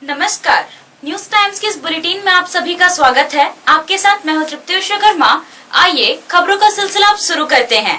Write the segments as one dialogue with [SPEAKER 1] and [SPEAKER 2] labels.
[SPEAKER 1] नमस्कार, news times के इस बुलेटिन में आप सभी का स्वागत है। आपके साथ मैं हूं तृप्ति शर्मा। आइए खबरों का सिलसिला अब शुरू करते हैं।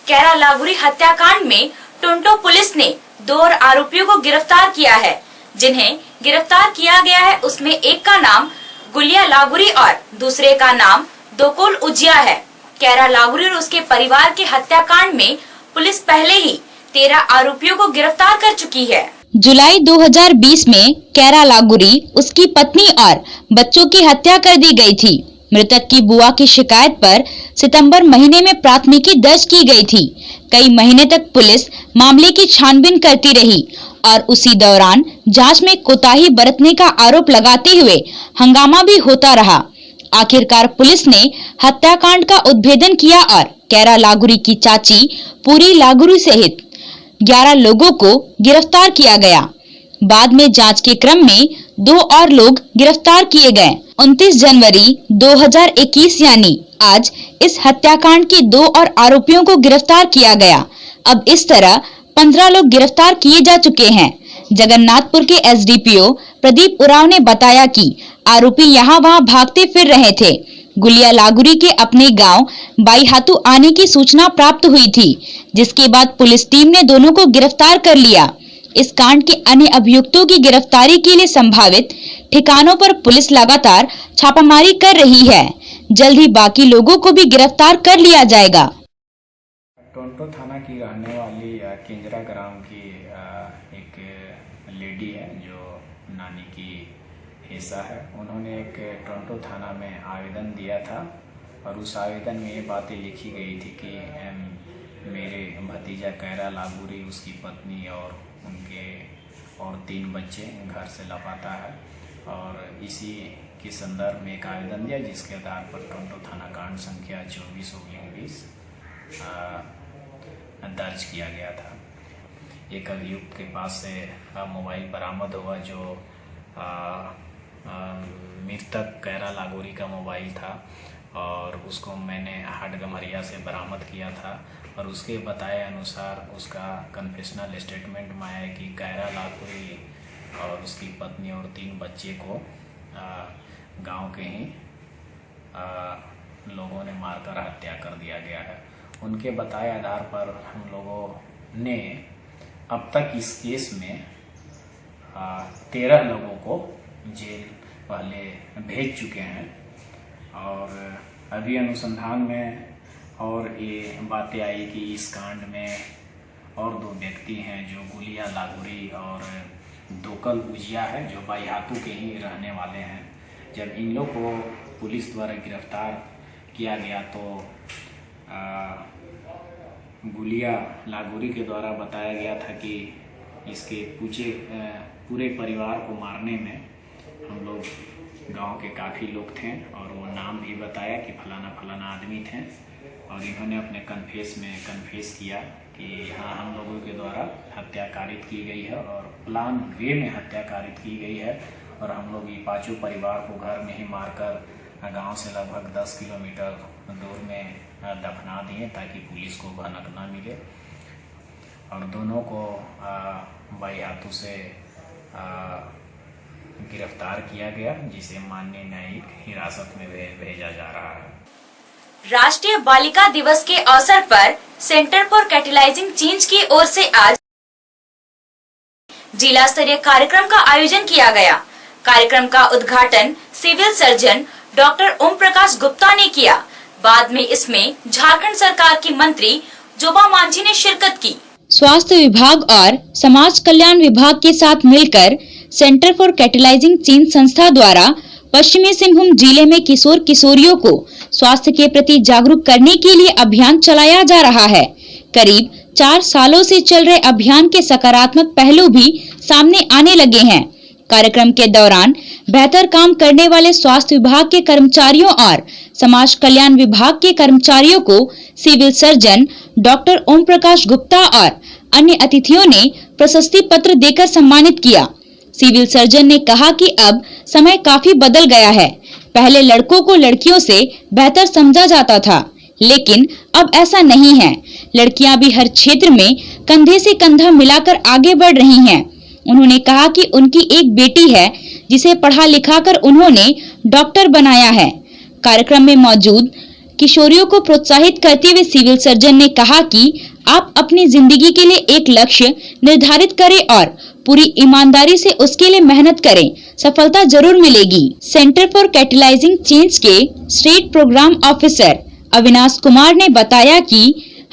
[SPEAKER 1] कैरा लागुरी हत्याकांड में टोंटो पुलिस ने 2 और आरोपियों को गिरफ्तार किया है। जिन्हें गिरफ्तार किया गया है उसमें एक का नाम गुलिया लागुरी और दूसरे का नाम दोकोल उजिया है। कैरा लागुरी और उसके परिवार के हत्याकांड में पुलिस पहले ही 13 आरोपियों को गिरफ्तार कर चुकी है।
[SPEAKER 2] जुलाई 2020 में कैरा लागुरी, उसकी पत्नी और बच्चों की हत्या कर दी गई थी। मृतक की बुआ की शिकायत पर सितंबर महीने में प्राथमिकी दर्ज की गई थी। कई महीने तक पुलिस मामले की छानबीन करती रही और उसी दौरान जांच में कोताही बरतने का आरोप लगाते हुए हंगामा भी होता रहा। आखिरकार पुलिस ने हत्याकांड का उद्भेदन किया और कैरा लागुरी की चाची पूरी लागुरी सहित 11 लोगों को गिरफ्तार किया गया। बाद में जांच के क्रम में 2 और लोग गिरफ्तार किए गए। 29 जनवरी 2021 यानी आज इस हत्याकांड के 2 और आरोपियों को गिरफ्तार किया गया। अब इस तरह 15 लोग गिरफ्तार किए जा चुके हैं। जगन्नाथपुर के एसडीपीओ प्रदीप उरांव ने बताया कि आरोपी यहाँ-वहाँ भागते फिर रहे थे। गुलिया लागुरी के अपने गांव बाईहातू आने की सूचना प्राप्त हुई थी, जिसके बाद पुलिस टीम ने दोनों को गिरफ्तार कर लिया। इस कांड के अन्य अभियुक्तों की गिरफ्तारी के लिए संभावित ठिकानों पर पुलिस लगातार छापामारी कर रही है। जल्द ही बाकी लोगों को भी गिरफ्तार कर लिया जाएगा।
[SPEAKER 3] टोंटो थाना की रहने वाली केंजरा ग्राम की एक लेडी है जो नानी की हिस्सा है। उन्होंने एक टोंटो थाना में आवेदन दिया था और उस आवेदन में ये बातें लिखी गई थी कि मेरे भतीजा कैरा लागुरी, उसकी पत्नी और उनके 3 बच्चे घर से लापता है और इसी के संदर्भ में एक आवेदन दिया, जिसके आधार पर टोंटो थाना कांड संख्या 24/20 दर्ज किया गया था। एक अभियुक्त के पास से मोबाइल बरामद हुआ जो मृतक कैरा लागुरी का मोबाइल था और उसको मैंने हाटगम्हरिया से बरामद किया था और उसके बताए अनुसार उसका कन्फेशनल स्टेटमेंट में आया कि कैरा लागुरी और उसकी पत्नी और 3 बच्चे को गांव के ही लोगों ने मारकर हत्या कर दिया गया है। उनके बताए आधार पर हम लोगों ने अब तक इस केस में 13 लोगों को जेल पहले भेज चुके हैं और अभी अनुसंधान में और ये बातें आई कि इस कांड में और 2 व्यक्ति हैं जो गुलिया लागुरी और दोकल उजिया है जो बाईहातू के ही रहने वाले हैं। जब इन लोग को पुलिस द्वारा गिरफ्तार किया गया तो गुलिया लागुरी के द्वारा बताया गया था कि इसके पूरे परिवार को मारने में हम लोग गांव के काफ़ी लोग थे और वो नाम भी बताया कि फलाना आदमी थे और इन्होंने अपने कन्फेस किया कि हाँ, हम लोगों के द्वारा हत्या कारित की गई है और प्लान वे में हत्या कारित की गई है और हम लोग ये 5 परिवार को घर में ही मारकर गांव से लगभग 10 किलोमीटर दूर में दफना दिए ताकि पुलिस को भनक ना मिले और दोनों को बाईहातू से गिरफ्तार किया गया, जिसे माननीय न्यायिक हिरासत में भेजा जा रहा है।
[SPEAKER 1] राष्ट्रीय बालिका दिवस के अवसर पर सेंटर फॉर कैटलाइजिंग चेंज की ओर से आज जिला स्तरीय कार्यक्रम का आयोजन किया गया। कार्यक्रम का उद्घाटन civil surgeon doctor Om Prakash Gupta ने किया। बाद में इसमें झारखंड सरकार की मंत्री जोबा मांझी ने शिरकत की।
[SPEAKER 2] स्वास्थ्य विभाग और समाज कल्याण विभाग के साथ मिलकर सेंटर फॉर कैटलाइजिंग चेंज संस्था द्वारा पश्चिमी सिंहभूम जिले में किशोर किशोरियों को स्वास्थ्य के प्रति जागरूक करने के लिए अभियान चलाया जा रहा है। करीब 4 सालों से चल रहे अभियान के सकारात्मक पहलू भी सामने आने लगे हैं। कार्यक्रम के दौरान बेहतर काम करने वाले स्वास्थ्य विभाग के कर्मचारियों और समाज कल्याण विभाग के कर्मचारियों को civil surgeon doctor Om Prakash Gupta और अन्य अतिथियों ने प्रशस्ति पत्र देकर सम्मानित किया। सिविल सर्जन ने कहा कि अब समय काफी बदल गया है। पहले लड़कों को लड़कियों से बेहतर समझा जाता था, लेकिन अब ऐसा नहीं है। लड़कियां भी हर क्षेत्र में कंधे से कंधा मिलाकर आगे बढ़ रही हैं। उन्होंने कहा कि उनकी एक बेटी है जिसे पढ़ा लिखा कर उन्होंने डॉक्टर बनाया है। कार्यक्रम में मौजूद किशोरियों को प्रोत्साहित करते हुए सिविल सर्जन ने कहा कि आप अपनी जिंदगी के लिए एक लक्ष्य निर्धारित करें और पूरी ईमानदारी से उसके लिए मेहनत करें, सफलता जरूर मिलेगी। सेंटर फॉर कैटलाइजिंग चेंज के state programme officer Avinash Kumar ने बताया कि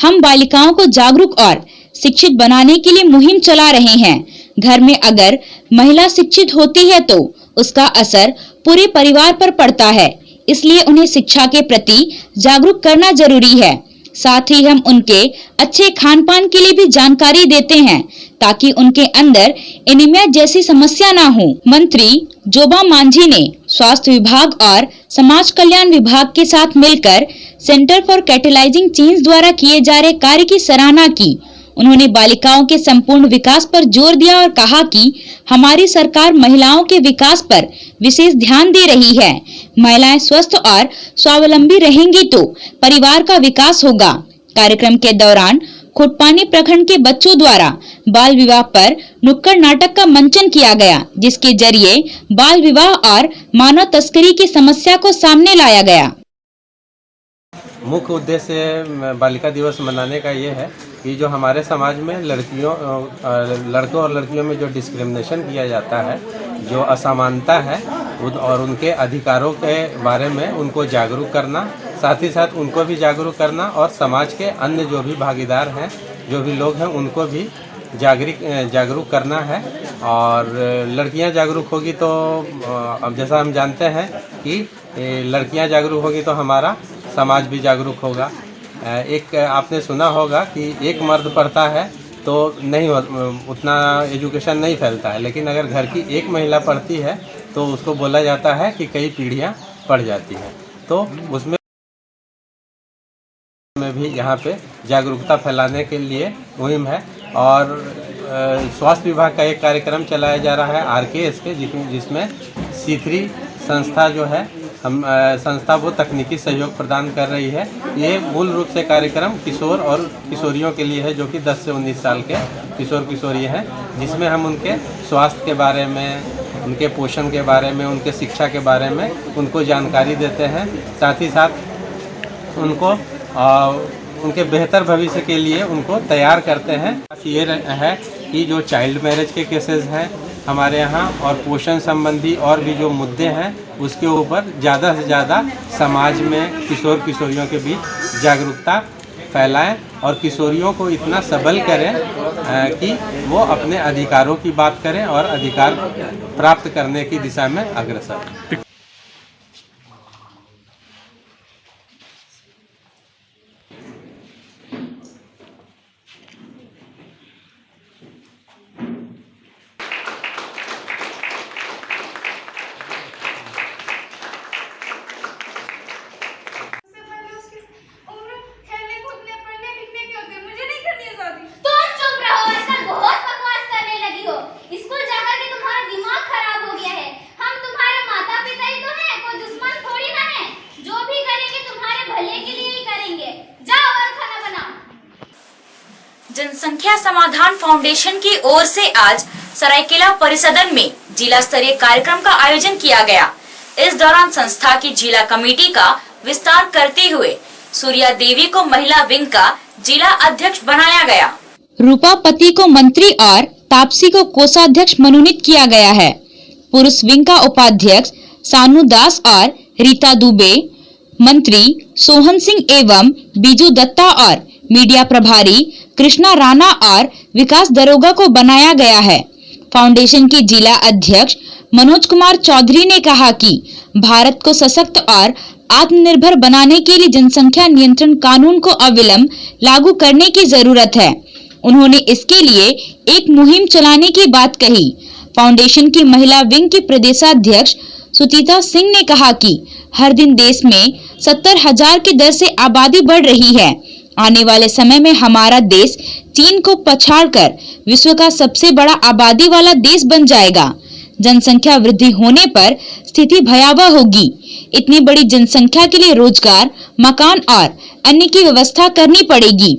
[SPEAKER 2] हम बालिकाओं को जागरूक और शिक्षित बनाने के लिए मुहिम चला रहे हैं। घर में अगर महिला शिक्षित होती है तो उसका असर पूरे परिवार पर पड़ता है, इसलिए उन्हें शिक्षा के प्रति जागरूक करना जरूरी है। साथ ही हम उनके अच्छे खान पान के लिए भी जानकारी देते हैं ताकि उनके अंदर एनीमिया जैसी समस्या ना हो। मंत्री जोबा मांझी ने स्वास्थ्य विभाग और समाज कल्याण विभाग के साथ मिलकर सेंटर फॉर कैटलाइजिंग चेंज द्वारा किए जा रहे कार्य की सराहना की। उन्होंने बालिकाओं के संपूर्ण विकास पर जोर दिया और कहा कि हमारी सरकार महिलाओं के विकास पर विशेष ध्यान दे रही है। महिलाएं स्वस्थ और स्वावलंबी रहेंगी तो परिवार का विकास होगा। कार्यक्रम के दौरान खुटपानी प्रखंड के बच्चों द्वारा बाल विवाह पर नुक्कड़ नाटक का मंचन किया गया, जिसके जरिए बाल विवाह और मानव तस्करी की समस्या को सामने लाया गया।
[SPEAKER 4] मुख्य उद्देश्य बालिका दिवस मनाने का ये है कि जो हमारे समाज में लड़कों और लड़कियों में जो डिस्क्रिमिनेशन किया जाता है, जो असमानता है और उनके अधिकारों के बारे में उनको जागरूक करना, साथ ही साथ उनको भी जागरूक करना और समाज के अन्य जो भी भागीदार हैं, जो भी लोग हैं, उनको भी जागरूक करना है। और लड़कियां जागरूक होगी तो अब जैसा हम जानते हैं कि लड़कियां जागरूक होगी तो हमारा समाज भी जागरूक होगा। एक आपने सुना होगा कि एक मर्द पढ़ता है तो नहीं उतना एजुकेशन नहीं फैलता है, लेकिन अगर घर की एक महिला पढ़ती है तो उसको बोला जाता है कि कई पीढ़ियां पढ़ जाती हैं। तो उसमें भी यहाँ पे जागरूकता फैलाने के लिए मुहिम है। और स्वास्थ्य विभाग का एक कार्यक्रम चलाया जा रहा है RKS के, जिसमें C3 संस्था जो है संस्था वो तकनीकी सहयोग प्रदान कर रही है। ये मूल रूप से कार्यक्रम किशोर और किशोरियों के लिए है, जो कि 10 से 19 साल के किशोर किशोरी हैं, जिसमें हम उनके स्वास्थ्य के बारे में, उनके पोषण के बारे में, उनके शिक्षा के बारे में उनको जानकारी देते हैं। साथ ही साथ उनको उनके बेहतर भविष्य के लिए उनको तैयार करते हैं। ये है कि जो चाइल्ड मैरिज के केसेस हैं हमारे यहाँ और पोषण संबंधी और भी जो मुद्दे हैं उसके ऊपर ज़्यादा से ज़्यादा समाज में किशोर किशोरियों के बीच जागरूकता फैलाएं और किशोरियों को इतना सबल करें कि वो अपने अधिकारों की बात करें और अधिकार प्राप्त करने की दिशा में अग्रसर।
[SPEAKER 1] जनसंख्या समाधान फाउंडेशन की ओर से आज सरायकेला परिसदन में जिला स्तरीय कार्यक्रम का आयोजन किया गया। इस दौरान संस्था की जिला कमेटी का विस्तार करते हुए सूर्या देवी को महिला विंग का जिला अध्यक्ष बनाया गया।
[SPEAKER 2] रूपा पति को मंत्री और तापसी को कोषाध्यक्ष मनोनीत किया गया है। पुरुष विंग का उपाध्यक्ष सानू दास और रीता दुबे, मंत्री सोहन सिंह एवं बीजू दत्ता और मीडिया प्रभारी कृष्णा राणा और विकास दरोगा को बनाया गया है। फाउंडेशन के जिला अध्यक्ष मनोज कुमार चौधरी ने कहा कि भारत को सशक्त और आत्मनिर्भर बनाने के लिए जनसंख्या नियंत्रण कानून को अविलंब लागू करने की जरूरत है। उन्होंने इसके लिए एक मुहिम चलाने की बात कही। फाउंडेशन की महिला विंग की प्रदेशाध्यक्ष सुचिता सिंह ने कहा कि हर दिन देश में 70,000 की दर से आबादी बढ़ रही है। आने वाले समय में हमारा देश चीन को पछाड़कर विश्व का सबसे बड़ा आबादी वाला देश बन जाएगा। जनसंख्या वृद्धि होने पर स्थिति भयावह होगी। इतनी बड़ी जनसंख्या के लिए रोजगार, मकान और अन्य की व्यवस्था करनी पड़ेगी।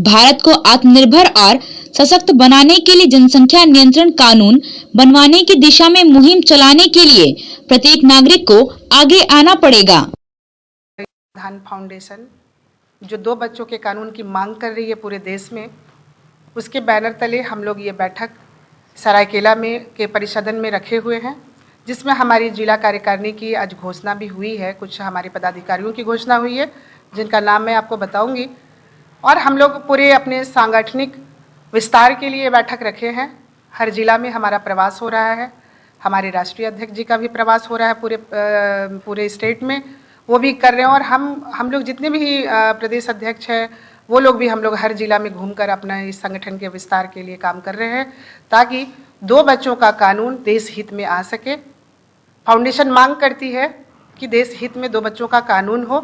[SPEAKER 2] भारत को आत्मनिर्भर और सशक्त बनाने के लिए जनसंख्या नियंत्रण कानून बनवाने की दिशा में मुहिम चलाने के लिए प्रत्येक नागरिक को आगे आना पड़ेगा।
[SPEAKER 5] धान फाउंडेशन जो 2 बच्चों के कानून की मांग कर रही है पूरे देश में, उसके बैनर तले हम लोग ये बैठक सरायकेला में के परिसदन में रखे हुए हैं, जिसमें हमारी जिला कार्यकारिणी की आज घोषणा भी हुई है। कुछ हमारे पदाधिकारियों की घोषणा हुई है जिनका नाम मैं आपको बताऊंगी। और हम लोग पूरे अपने सांगठनिक विस्तार के लिए बैठक रखे हैं। हर जिला में हमारा प्रवास हो रहा है, हमारे राष्ट्रीय अध्यक्ष जी का भी प्रवास हो रहा है पूरे स्टेट में, वो भी कर रहे हैं। और हम लोग जितने भी प्रदेश अध्यक्ष हैं वो लोग भी हम लोग हर जिला में घूमकर अपना इस संगठन के विस्तार के लिए काम कर रहे हैं, ताकि 2 बच्चों का कानून देश हित में आ सके। फाउंडेशन मांग करती है कि देश हित में 2 बच्चों का कानून हो,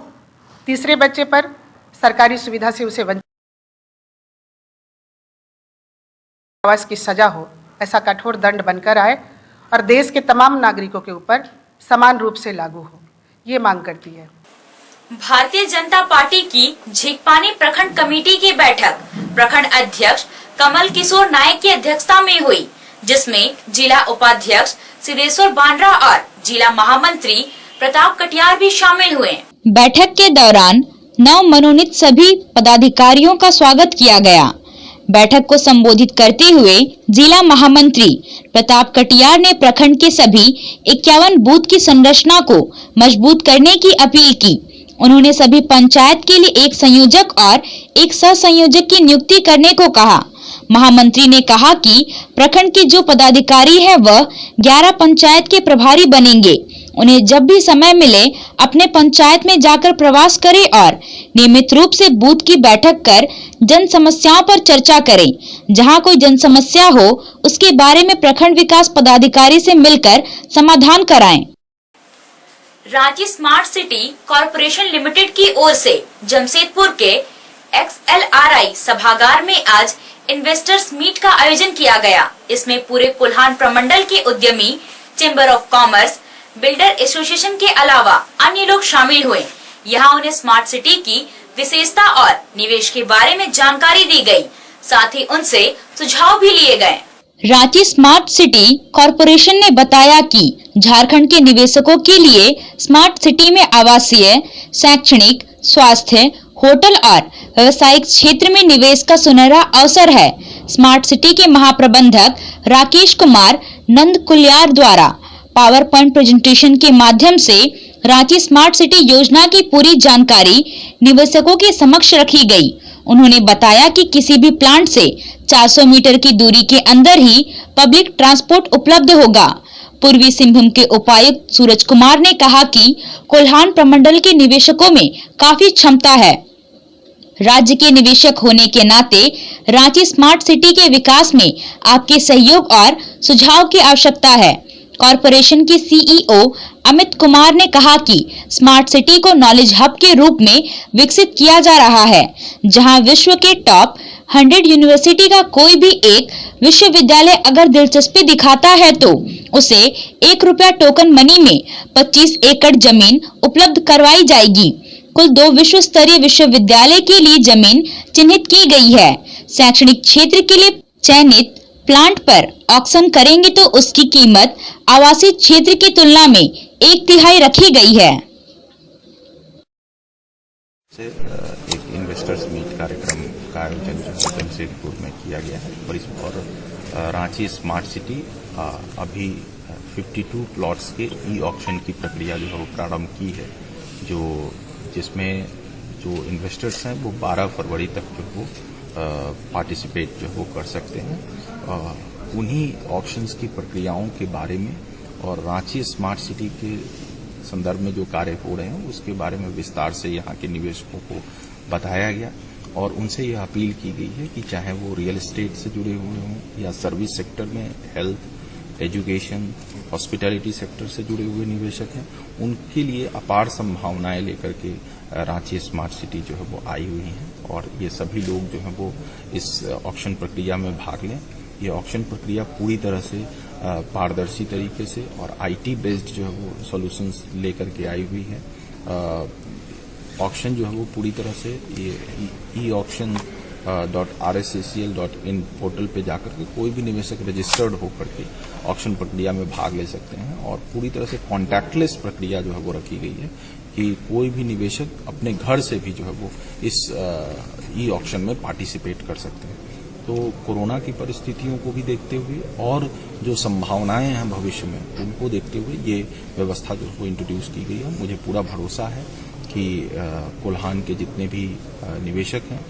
[SPEAKER 5] तीसरे बच्चे पर सरकारी सुविधा से उसे वंचित की सजा हो, ऐसा कठोर दंड बनकर आए और देश के तमाम नागरिकों के ऊपर समान रूप से लागू हो, ये मांग करती है।
[SPEAKER 1] भारतीय जनता पार्टी की झींकपानी प्रखंड कमेटी की बैठक प्रखंड अध्यक्ष कमल किशोर नायक की अध्यक्षता में हुई, जिसमें जिला उपाध्यक्ष सिद्धेश्वर बांड्रा और जिला महामंत्री प्रताप कटियार भी शामिल हुए।
[SPEAKER 2] बैठक के दौरान नव मनोनीत सभी पदाधिकारियों का स्वागत किया गया। बैठक को संबोधित करते हुए जिला महामंत्री प्रताप कटियार ने प्रखंड के सभी 51 बूथ की संरचना को मजबूत करने की अपील की। उन्होंने सभी पंचायत के लिए एक संयोजक और एक सह संयोजक की नियुक्ति करने को कहा। महामंत्री ने कहा कि प्रखंड के जो पदाधिकारी है वह 11 पंचायत के प्रभारी बनेंगे। उन्हें जब भी समय मिले अपने पंचायत में जाकर प्रवास करें और नियमित रूप से बूथ की बैठक कर जन समस्याओं पर चर्चा करें। जहां कोई जन समस्या हो उसके बारे में प्रखंड विकास पदाधिकारी से मिलकर समाधान कराएं।
[SPEAKER 1] Ranchi smart city corporation limited की ओर से जमशेदपुर के XLRI सभागार में आज इन्वेस्टर्स मीट का आयोजन किया गया। इसमें पूरे कोल्हान प्रमंडल के उद्यमी, chamber of commerce, builder association के अलावा अन्य लोग शामिल हुए। यहाँ उन्हें स्मार्ट सिटी की विशेषता और निवेश के बारे में जानकारी दी गई, साथ ही उनसे सुझाव भी लिए गए।
[SPEAKER 2] रांची स्मार्ट सिटी कॉरपोरेशन ने बताया कि झारखंड के निवेशकों के लिए स्मार्ट सिटी में आवासीय, शैक्षणिक, स्वास्थ्य, होटल और व्यवसायिक क्षेत्र में निवेश का सुनहरा अवसर है। स्मार्ट सिटी के महाप्रबंधक राकेश कुमार नंद कुलियार द्वारा पावर पॉइंट प्रेजेंटेशन के माध्यम से रांची स्मार्ट सिटी योजना की पूरी जानकारी निवेशकों के समक्ष रखी गई। उन्होंने बताया कि किसी भी प्लांट से 400 मीटर की दूरी के अंदर ही पब्लिक ट्रांसपोर्ट उपलब्ध होगा। पूर्वी सिंहभूम के उपायुक्त सूरज कुमार ने कहा कि कोल्हान प्रमंडल के निवेशकों में काफी क्षमता है। राज्य के निवेशक होने के नाते रांची स्मार्ट सिटी के विकास में आपके सहयोग और सुझाव की आवश्यकता है। कॉरपोरेशन के CEO अमित कुमार ने कहा कि स्मार्ट सिटी को नॉलेज हब के रूप में विकसित किया जा रहा है, जहां विश्व के टॉप 100 यूनिवर्सिटी का कोई भी एक विश्वविद्यालय अगर दिलचस्पी दिखाता है तो उसे ₹1 टोकन मनी में 25 एकड़ जमीन उपलब्ध करवाई जाएगी। कुल 2 विश्व स्तरीय विश्वविद्यालय के लिए जमीन चिन्हित की गई है। शैक्षणिक क्षेत्र के लिए चयनित प्लांट पर ऑक्शन करेंगे तो उसकी कीमत आवासीय क्षेत्र की तुलना में 1/3 रखी गई है।
[SPEAKER 6] एक इन्वेस्टर्स मीट कार्यक्रम का आयोजन जमशेदपुर में किया गया है और रांची स्मार्ट सिटी अभी 52 प्लॉट्स के ई ऑक्शन की प्रक्रिया जो है वो प्रारंभ की है, जिसमें जो इन्वेस्टर्स हैं वो 12 फरवरी तक जो वो पार्टिसिपेट जो वो कर सकते हैं। उन्हीं ऑक्शंस की प्रक्रियाओं के बारे में और रांची स्मार्ट सिटी के संदर्भ में जो कार्य हो रहे हैं उसके बारे में विस्तार से यहाँ के निवेशकों को बताया गया और उनसे यह अपील की गई है कि चाहे वो रियल एस्टेट से जुड़े हुए हों या सर्विस सेक्टर में, हेल्थ, एजुकेशन, हॉस्पिटैलिटी सेक्टर से जुड़े हुए निवेशक हैं, उनके लिए अपार संभावनाएं लेकर के रांची स्मार्ट सिटी जो है वो आई हुई हैं और ये सभी लोग जो हैं वो इस ऑक्शन प्रक्रिया में भाग लें। ये ऑक्शन प्रक्रिया पूरी तरह से पारदर्शी तरीके से और IT बेस्ड जो है वो सॉल्यूशंस लेकर के आई हुई है। ऑक्शन जो है वो पूरी तरह से ये ई ऑक्शन www.rsccl.in पोर्टल पे जाकर के कोई भी निवेशक रजिस्टर्ड होकर के ऑक्शन प्रक्रिया में भाग ले सकते हैं और पूरी तरह से कॉन्टैक्टलेस प्रक्रिया जो है वो रखी गई है कि कोई भी निवेशक अपने घर से भी जो है वो इस ई ऑक्शन में पार्टिसिपेट कर सकते हैं। तो कोरोना की परिस्थितियों को भी देखते हुए और जो संभावनाएं हैं भविष्य में उनको देखते हुए ये व्यवस्था जो है इंट्रोड्यूस की गई है। मुझे पूरा भरोसा है कि कोल्हान के जितने भी निवेशक हैं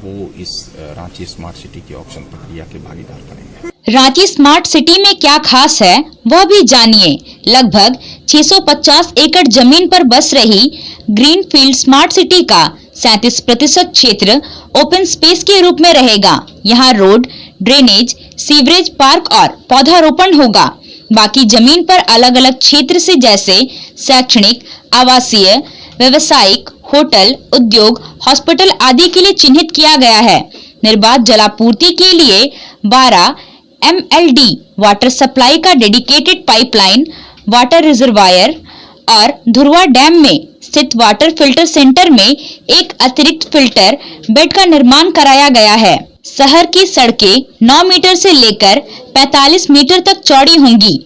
[SPEAKER 6] वो इस रांची स्मार्ट सिटी की ऑक्शन प्रक्रिया के भागीदार बनेंगे।
[SPEAKER 2] रांची स्मार्ट सिटी में क्या खास है वह भी जानिए। लगभग 650 एकड़ जमीन पर बस रही ग्रीनफील्ड स्मार्ट सिटी का 37% क्षेत्र ओपन स्पेस के रूप में रहेगा। यहाँ रोड, ड्रेनेज, सीवरेज, पार्क और पौधारोपण होगा। बाकी जमीन पर अलग अलग क्षेत्र से जैसे शैक्षणिक, आवासीय, व्यावसायिक, होटल, उद्योग, हॉस्पिटल आदि के लिए चिन्हित किया गया है। निर्बाध जलापूर्ति के लिए 12 MLD वाटर सप्लाई का डेडिकेटेड पाइपलाइन, वाटर रिजर्वायर और धुरवा डैम में स्थित वाटर फिल्टर सेंटर में एक अतिरिक्त फिल्टर बेड का निर्माण कराया गया है। शहर की सड़कें 9 मीटर से लेकर 45 मीटर तक चौड़ी होंगी।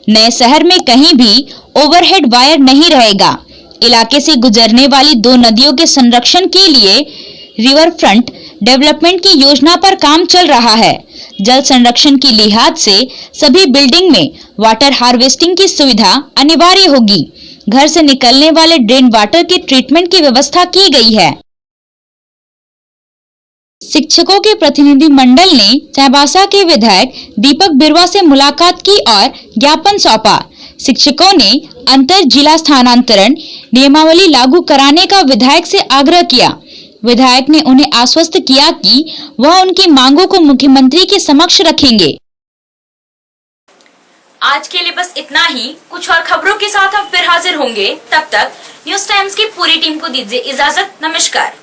[SPEAKER 2] नए शहर में कहीं भी ओवरहेड वायर नहीं रहेगा। इलाके से गुजरने वाली 2 नदियों के संरक्षण के लिए रिवर फ्रंट डेवलपमेंट की योजना पर काम चल रहा है। जल संरक्षण की लिहाज से सभी बिल्डिंग में वाटर हार्वेस्टिंग की सुविधा अनिवार्य होगी। घर से निकलने वाले ड्रेन वाटर की ट्रीटमेंट की व्यवस्था की गई है। शिक्षकों के प्रतिनिधि मंडल ने चाईबासा के विधायक दीपक बिरुवा से मुलाकात की और ज्ञापन सौंपा। शिक्षकों ने अंतर जिला स्थानांतरण नियमावली लागू कराने का विधायक से आग्रह किया। विधायक ने उन्हें आश्वस्त किया कि वह उनकी मांगों को मुख्यमंत्री के समक्ष रखेंगे।
[SPEAKER 1] आज के लिए बस इतना ही। कुछ और खबरों के साथ हम फिर हाजिर होंगे। तब तक न्यूज़ टाइम्स की पूरी टीम को दीजिए इजाजत। नमस्कार।